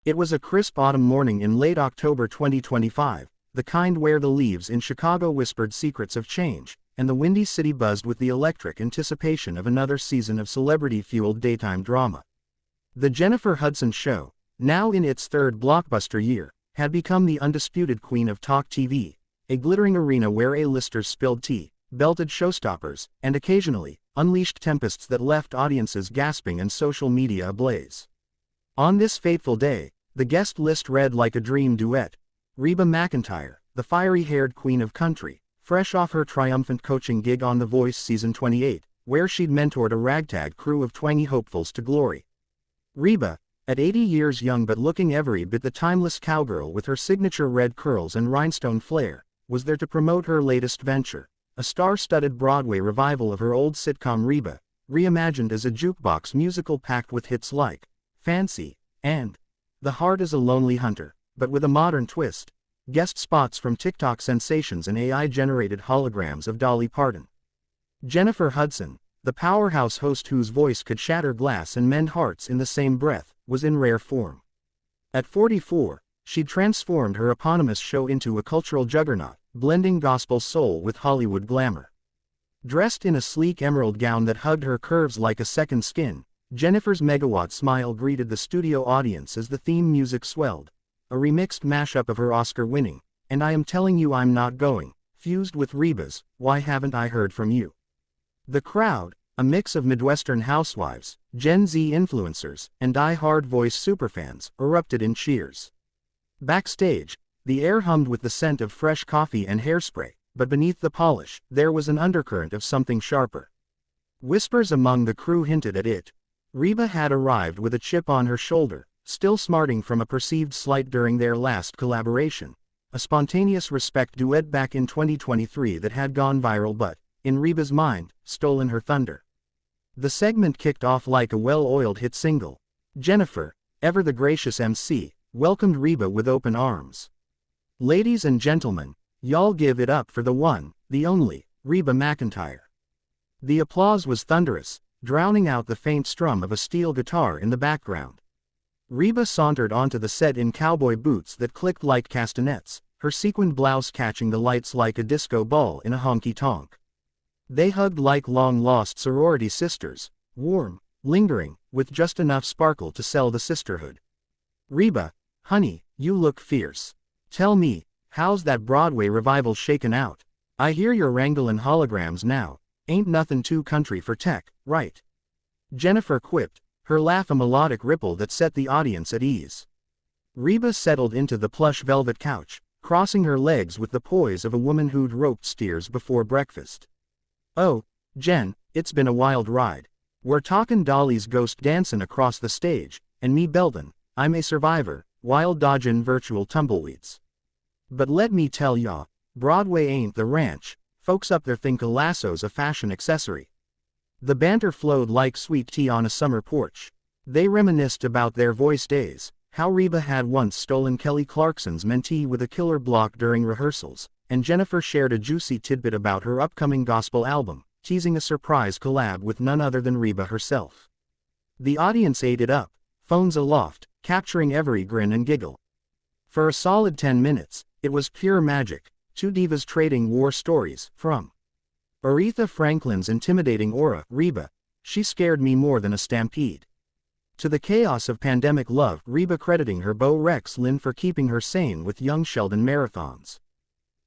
It was a crisp autumn morning in late October 2025, the kind where the leaves in Chicago whispered secrets of change, and the windy city buzzed with the electric anticipation of another season of celebrity-fueled daytime drama. The Jennifer Hudson Show, now in its third blockbuster year, had become the undisputed queen of talk TV, a glittering arena where A-listers spilled tea, belted showstoppers, and occasionally, unleashed tempests that left audiences gasping and social media ablaze. On this fateful day, the guest list read like a dream duet. Reba McEntire, the fiery-haired queen of country, fresh off her triumphant coaching gig on The Voice Season 28, where she'd mentored a ragtag crew of twangy hopefuls to glory. Reba, at 80 years young but looking every bit the timeless cowgirl with her signature red curls and rhinestone flair, was there to promote her latest venture, a star-studded Broadway revival of her old sitcom Reba, reimagined as a jukebox musical packed with hits like Fancy and The Heart is a Lonely Hunter, but with a modern twist. Guest spots from TikTok sensations and AI-generated holograms of Dolly Parton. Jennifer Hudson, the powerhouse host whose voice could shatter glass and mend hearts in the same breath, was in rare form. At 44, she'd transformed her eponymous show into a cultural juggernaut, blending gospel soul with Hollywood glamour. Dressed in a sleek emerald gown that hugged her curves like a second skin, Jennifer's megawatt smile greeted the studio audience as the theme music swelled, a remixed mashup of her Oscar-winning "And I Am Telling You I'm Not Going," fused with Reba's "Why Haven't I Heard From You." The crowd, a mix of Midwestern housewives, Gen Z influencers, and die-hard Voice superfans, erupted in cheers. Backstage, the air hummed with the scent of fresh coffee and hairspray, but beneath the polish, there was an undercurrent of something sharper. Whispers among the crew hinted at it. Reba had arrived with a chip on her shoulder, still smarting from a perceived slight during their last collaboration, a spontaneous respect duet back in 2023 that had gone viral but, in Reba's mind, stolen her thunder. The segment kicked off like a well-oiled hit single. Jennifer, ever the gracious MC, welcomed Reba with open arms. "Ladies and gentlemen, y'all give it up for the one, the only, Reba McEntire." The applause was thunderous, drowning out the faint strum of a steel guitar in the background. Reba sauntered onto the set in cowboy boots that clicked like castanets, her sequined blouse catching the lights like a disco ball in a honky-tonk. They hugged like long-lost sorority sisters, warm, lingering, with just enough sparkle to sell the sisterhood. "Reba, honey, you look fierce. Tell me, how's that Broadway revival shaken out? I hear you're wranglin' holograms now. Ain't nothin' too country for tech, right?" Jennifer quipped, her laugh a melodic ripple that set the audience at ease. Reba settled into the plush velvet couch, crossing her legs with the poise of a woman who'd roped steers before breakfast. "Oh, Jen, it's been a wild ride. We're talkin' Dolly's ghost dancin' across the stage, and me beltin', I'm a survivor, wild dodgin' virtual tumbleweeds. But let me tell ya, Broadway ain't the ranch. Folks up there think a lasso's a fashion accessory." The banter flowed like sweet tea on a summer porch. They reminisced about their Voice days, how Reba had once stolen Kelly Clarkson's mentee with a killer block during rehearsals, and Jennifer shared a juicy tidbit about her upcoming gospel album, teasing a surprise collab with none other than Reba herself. The audience ate it up, phones aloft, capturing every grin and giggle. For a solid 10 minutes, it was pure magic, two divas trading war stories, from Aretha Franklin's intimidating aura, "Reba, she scared me more than a stampede," to the chaos of pandemic love, Reba crediting her beau Rex Lynn for keeping her sane with young Sheldon marathons.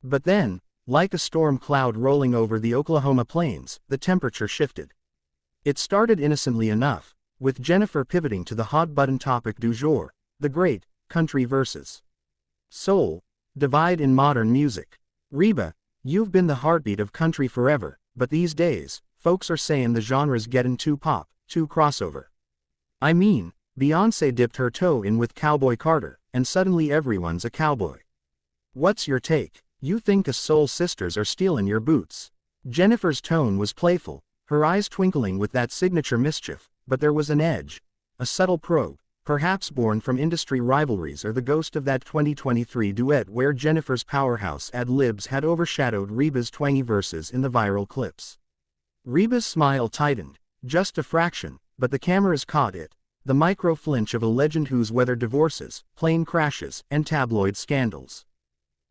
But then, like a storm cloud rolling over the Oklahoma plains, the temperature shifted. It started innocently enough, with Jennifer pivoting to the hot-button topic du jour, the great country versus soul divide in modern music. "Reba, you've been the heartbeat of country forever, but these days, folks are sayin' the genre's gettin' too pop, too crossover. I mean, Beyoncé dipped her toe in with Cowboy Carter, and suddenly everyone's a cowboy. What's your take? You think us soul sisters are stealin' your boots?" Jennifer's tone was playful, her eyes twinkling with that signature mischief, but there was an edge, a subtle probe, perhaps born from industry rivalries or the ghost of that 2023 duet where Jennifer's powerhouse ad-libs had overshadowed Reba's twangy verses in the viral clips. Reba's smile tightened, just a fraction, but the cameras caught it, the micro-flinch of a legend who's weathered divorces, plane crashes, and tabloid scandals.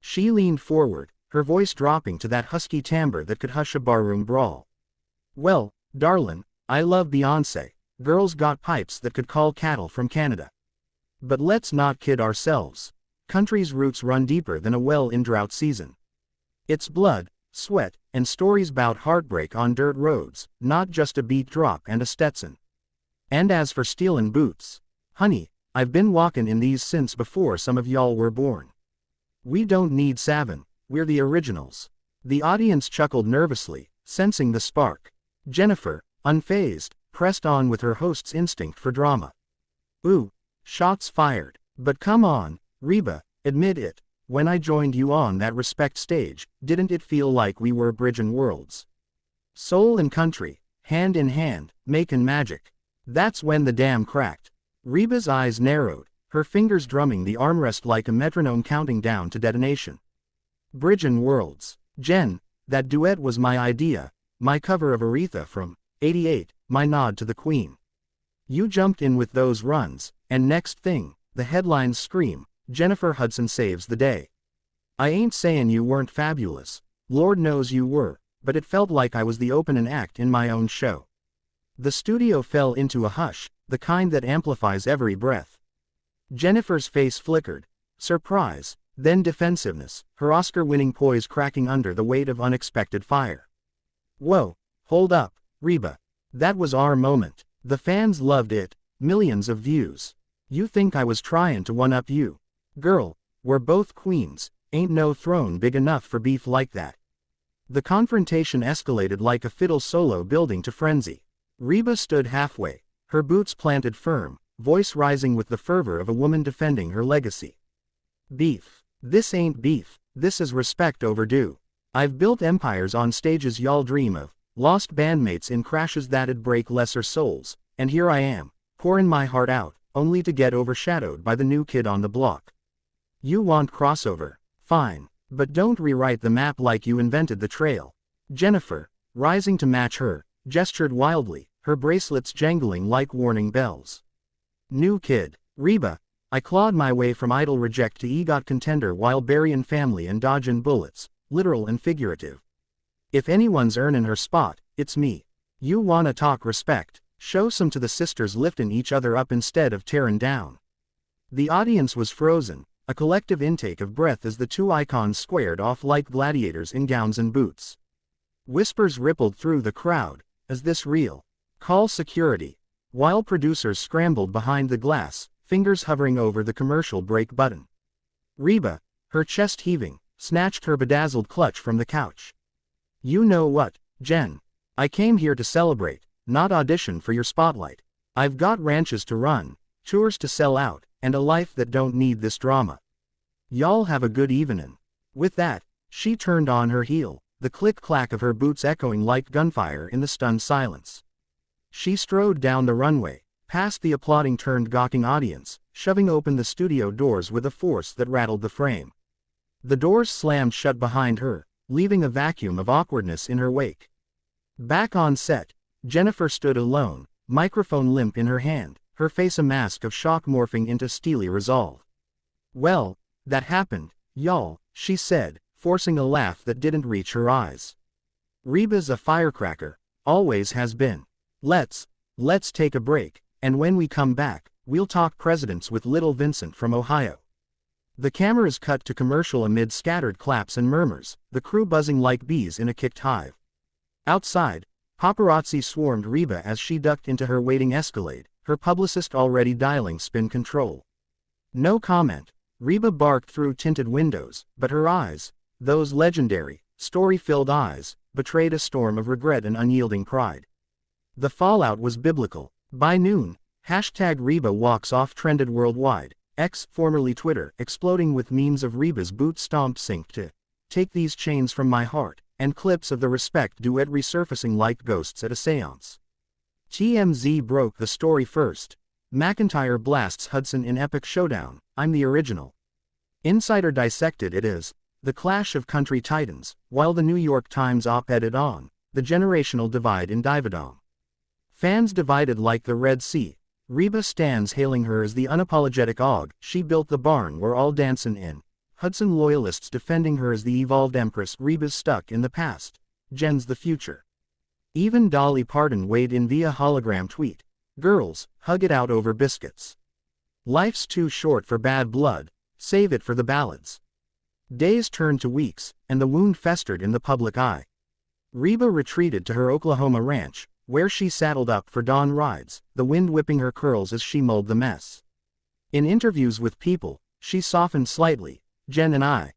She leaned forward, her voice dropping to that husky timbre that could hush a barroom brawl. Well, darlin', I love Beyoncé. Girls got pipes that could call cattle from Canada. But let's not kid ourselves. Country's roots run deeper than a well in drought season. It's blood, sweat, and stories about heartbreak on dirt roads, not just a beat drop and a Stetson. And as for stealin' boots, honey, I've been walkin' in these since before some of y'all were born. We don't need Savin, we're the originals. The audience chuckled nervously, sensing the spark. Jennifer, unfazed, pressed on with her host's instinct for drama. Ooh, shots fired. But come on, Reba, admit it, when I joined you on that Respect stage, didn't it feel like we were bridgin' worlds? Soul and country, hand in hand, makin' magic. That's when the dam cracked. Reba's eyes narrowed, her fingers drumming the armrest like a metronome counting down to detonation. Bridgin' worlds. Jen, that duet was my idea, my cover of Aretha from '88, my nod to the Queen. You jumped in with those runs, and next thing, the headlines scream, Jennifer Hudson saves the day. I ain't sayin' you weren't fabulous, Lord knows you were, but it felt like I was the openin' act in my own show. The studio fell into a hush, the kind that amplifies every breath. Jennifer's face flickered, surprise, then defensiveness, her Oscar-winning poise cracking under the weight of unexpected fire. Whoa, hold up, Reba. That was our moment. The fans loved it, millions of views. You think I was tryin' to one-up you? Girl, we're both queens, ain't no throne big enough for beef like that. The confrontation escalated like a fiddle solo building to frenzy. Reba stood halfway, her boots planted firm, voice rising with the fervor of a woman defending her legacy. Beef. This ain't beef, this is respect overdue. I've built empires on stages y'all dream of, lost bandmates in crashes that'd break lesser souls, and here I am, pouring my heart out, only to get overshadowed by the new kid on the block. You want crossover? Fine, but don't rewrite the map like you invented the trail. Jennifer, rising to match her, gestured wildly, her bracelets jangling like warning bells. New kid. Reba, I clawed my way from idol reject to EGOT contender while buryin' family and dodgin' bullets, literal and figurative. If anyone's earnin' her spot, it's me. You wanna talk respect, show some to the sisters liftin' each other up instead of tearin' down. The audience was frozen, a collective intake of breath as the two icons squared off like gladiators in gowns and boots. Whispers rippled through the crowd, is this real? Call security. While producers scrambled behind the glass, fingers hovering over the commercial break button. Reba, her chest heaving, snatched her bedazzled clutch from the couch. You know what, Jen? I came here to celebrate, not audition for your spotlight. I've got ranches to run, tours to sell out, and a life that don't need this drama. Y'all have a good evenin'. With that, she turned on her heel, the click-clack of her boots echoing like gunfire in the stunned silence. She strode down the runway, past the applauding turned gawking audience, shoving open the studio doors with a force that rattled the frame. The doors slammed shut behind her, leaving a vacuum of awkwardness in her wake. Back on set, Jennifer stood alone, microphone limp in her hand, her face a mask of shock morphing into steely resolve. Well, that happened, y'all, she said, forcing a laugh that didn't reach her eyes. Reba's a firecracker, always has been. Let's take a break, and when we come back, we'll talk presidents with little Vincent from Ohio. The cameras cut to commercial amid scattered claps and murmurs, the crew buzzing like bees in a kicked hive. Outside, paparazzi swarmed Reba as she ducked into her waiting Escalade, her publicist already dialing spin control. No comment. Reba barked through tinted windows, but her eyes, those legendary, story-filled eyes, betrayed a storm of regret and unyielding pride. The fallout was biblical. By noon, #Reba walks off trended worldwide, X, formerly Twitter, exploding with memes of Reba's boot stomp sync to "Take These Chains From My Heart," and clips of the Respect duet resurfacing like ghosts at a seance. TMZ broke the story first. McEntire blasts Hudson in epic showdown, I'm the original. Insider dissected it as the clash of country titans, while the New York Times op-eded on the generational divide in Dividom. Fans divided like the Red Sea, Reba stands hailing her as the unapologetic Og. She built the barn we're all dancing in. Hudson loyalists defending her as the evolved empress. Reba's stuck in the past. Jen's the future. Even Dolly Parton weighed in via hologram tweet. Girls, hug it out over biscuits. Life's too short for bad blood, save it for the ballads. Days turned to weeks, and the wound festered in the public eye. Reba retreated to her Oklahoma ranch, where she saddled up for dawn rides, the wind whipping her curls as she mulled the mess. In interviews with People, she softened slightly. Jen and I.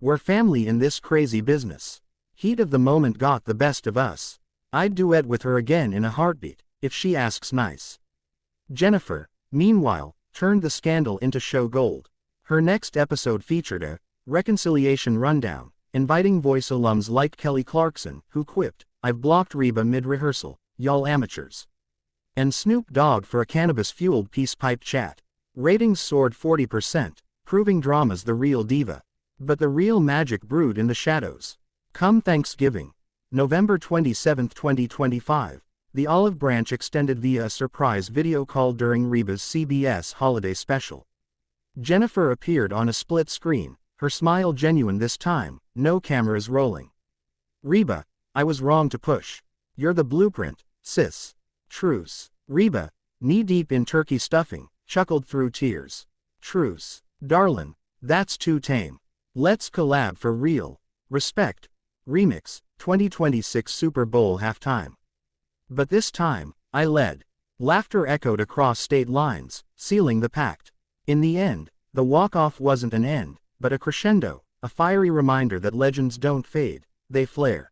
We're family in this crazy business. Heat of the moment got the best of us. I'd duet with her again in a heartbeat, if she asks nice. Jennifer, meanwhile, turned the scandal into show gold. Her next episode featured a reconciliation rundown, inviting Voice alums like Kelly Clarkson, who quipped, "I've blocked Reba mid-rehearsal, y'all amateurs." And Snoop Dogg for a cannabis-fueled peace pipe chat. Ratings soared 40%, proving drama's the real diva. But the real magic brewed in the shadows. Come Thanksgiving, November 27, 2025, the olive branch extended via a surprise video call during Reba's CBS holiday special. Jennifer appeared on a split screen, her smile genuine this time, no cameras rolling. Reba, I was wrong to push. You're the blueprint, sis. Truce. Reba, knee-deep in turkey stuffing, chuckled through tears. Truce. Darlin', that's too tame. Let's collab for real. Respect. Remix, 2026 Super Bowl halftime. But this time, I led. Laughter echoed across state lines, sealing the pact. In the end, the walk-off wasn't an end, but a crescendo, a fiery reminder that legends don't fade, they flare.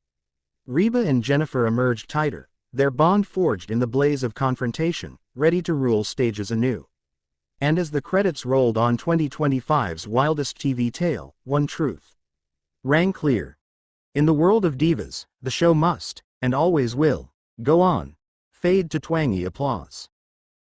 Reba and Jennifer emerged tighter, their bond forged in the blaze of confrontation, ready to rule stages anew. And as the credits rolled on 2025's wildest TV tale, one truth rang clear. In the world of divas, the show must, and always will, go on. Fade to twangy applause.